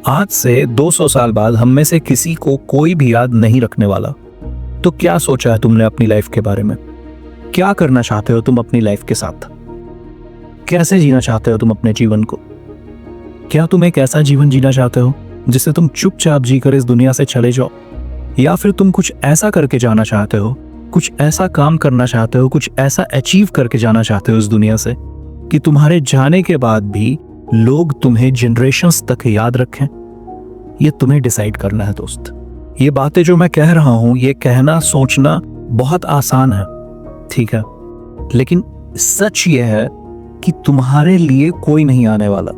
आज से 200 साल बाद हम में से किसी को कोई भी याद नहीं रखने वाला। तो क्या सोचा है तुमने अपनी लाइफ के बारे में? क्या करना चाहते हो तुम अपनी लाइफ के साथ? कैसे जीना चाहते हो तुम अपने जीवन को? क्या तुम एक ऐसा जीवन जीना चाहते हो जिसे तुम चुपचाप जीकर इस दुनिया से चले जाओ, या फिर तुम कुछ ऐसा करके जाना चाहते हो, कुछ ऐसा काम करना चाहते हो, कुछ ऐसा अचीव करके जाना चाहते हो इस दुनिया से कि तुम्हारे जाने के बाद भी लोग तुम्हें जनरेशंस तक याद रखें? ये तुम्हें डिसाइड करना है दोस्त। ये बातें जो मैं कह रहा हूं, ये कहना सोचना बहुत आसान है, ठीक है, लेकिन सच ये है कि तुम्हारे लिए कोई नहीं आने वाला।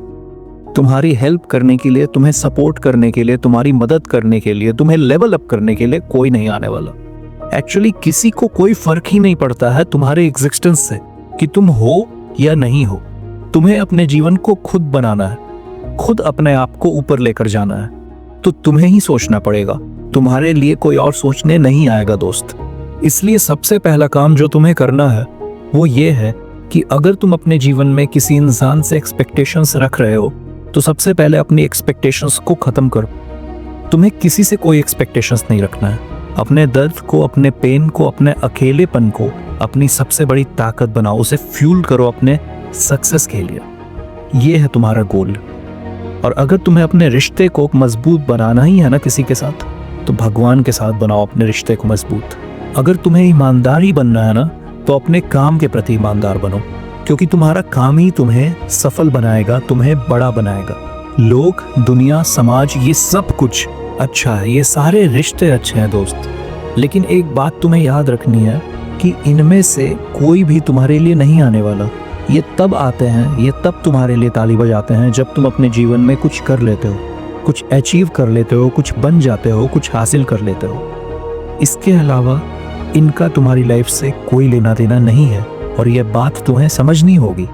तुम्हारी हेल्प करने के लिए, तुम्हें सपोर्ट करने के लिए, तुम्हारी मदद करने के लिए, तुम्हें लेवल अप करने के लिए कोई नहीं आने वाला। एक्चुअली किसी को कोई फर्क ही नहीं पड़ता है तुम्हारे एग्जिस्टेंस से कि तुम हो या नहीं हो। तुम्हें अपने जीवन को खुद बनाना है, खुद अपने आप को ऊपर लेकर जाना है, तो तुम्हें ही सोचना पड़ेगा। तुम्हारे लिए कोई और सोचने नहीं आएगा दोस्त। इसलिए सबसे पहला काम जो तुम्हें करना है वो ये है कि अगर तुम अपने जीवन में किसी इंसान से एक्सपेक्टेशंस रख रहे हो तो सबसे पहले अपनी एक्सपेक्टेशंस को खत्म करो। तुम्हें किसी से कोई एक्सपेक्टेशंस नहीं रखना है। अपने दर्द को, अपने पेन को, अपने अकेलेपन को अपनी सबसे बड़ी ताकत बनाओ, उसे फ्यूल करो अपने सक्सेस के लिए। ये है तुम्हारा गोल। और अगर तुम्हें अपने रिश्ते को मजबूत बनाना ही है ना किसी के साथ, तो भगवान के साथ बनाओ अपने रिश्ते को मजबूत। अगर तुम्हें ईमानदारी बनना है ना, तो अपने काम के प्रति ईमानदार बनो, क्योंकि तुम्हारा काम ही तुम्हें सफल बनाएगा, तुम्हें बड़ा बनाएगा। लोग, दुनिया, समाज, ये सब कुछ अच्छा है, ये सारे रिश्ते अच्छे हैं दोस्त, लेकिन एक बात तुम्हें याद रखनी है कि इनमें से कोई भी तुम्हारे लिए नहीं आने वाला। ये तब आते हैं, ये तब तुम्हारे लिए ताली बजाते हैं जब तुम अपने जीवन में कुछ कर लेते हो, कुछ अचीव कर लेते हो, कुछ बन जाते हो, कुछ हासिल कर लेते हो। इसके अलावा इनका तुम्हारी लाइफ से कोई लेना देना नहीं है, और यह बात तुम्हें समझनी होगी।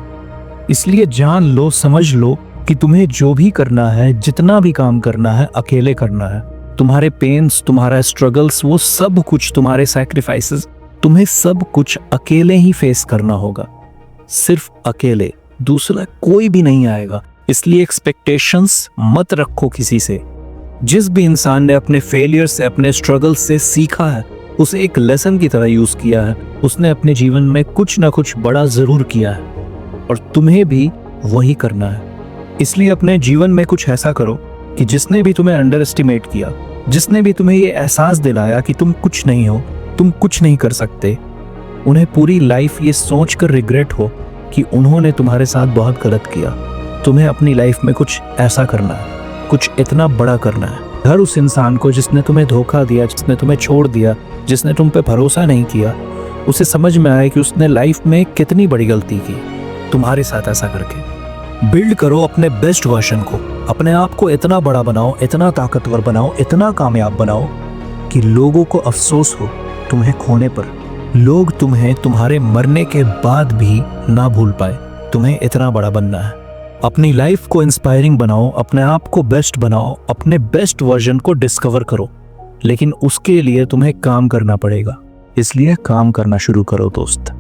इसलिए जान लो, समझ लो कि तुम्हें जो भी करना है, जितना भी काम करना है, अकेले करना है। तुम्हारे पेन्स, तुम्हारा स्ट्रगल्स, वो सब कुछ, तुम्हारे सैक्रिफाइसेस, तुम्हें सब कुछ अकेले ही फेस करना होगा, सिर्फ अकेले। दूसरा कोई भी नहीं आएगा। इसलिए एक्सपेक्टेशंस मत रखो किसी से। जिस भी इंसान ने अपने फेलियर से, अपने स्ट्रगल से सीखा है, उसे एक लेसन की तरह यूज किया है, उसने अपने जीवन में कुछ ना कुछ बड़ा जरूर किया है, और तुम्हें भी वही करना है। इसलिए अपने जीवन में कुछ ऐसा करो कि जिसने भी तुम्हें अंडर एस्टिमेट किया, जिसने भी तुम्हें ये एहसास दिलाया कि तुम कुछ नहीं हो, तुम कुछ नहीं कर सकते, उन्हें पूरी लाइफ ये सोचकर रिग्रेट हो कि उन्होंने तुम्हारे साथ बहुत गलत किया। तुम्हें अपनी लाइफ में कुछ ऐसा करना है, कुछ इतना बड़ा करना है। हर उस इंसान को जिसने तुम्हें धोखा दिया, जिसने तुम्हें छोड़ दिया, जिसने तुम पे भरोसा नहीं किया, उसे समझ में आए कि उसने लाइफ में कितनी बड़ी गलती की तुम्हारे साथ ऐसा करके। बिल्ड करो अपने बेस्ट वर्जन को, अपने आप को इतना बड़ा बनाओ, इतना ताकतवर बनाओ, इतना कामयाब बनाओ कि लोगों को अफसोस हो तुम्हें खोने पर। लोग तुम्हें तुम्हारे मरने के बाद भी ना भूल पाए। तुम्हें इतना बड़ा बनना है। अपनी लाइफ को इंस्पायरिंग बनाओ, अपने आप को बेस्ट बनाओ, अपने बेस्ट वर्जन को डिस्कवर करो, लेकिन उसके लिए तुम्हें काम करना पड़ेगा। इसलिए काम करना शुरू करो दोस्त।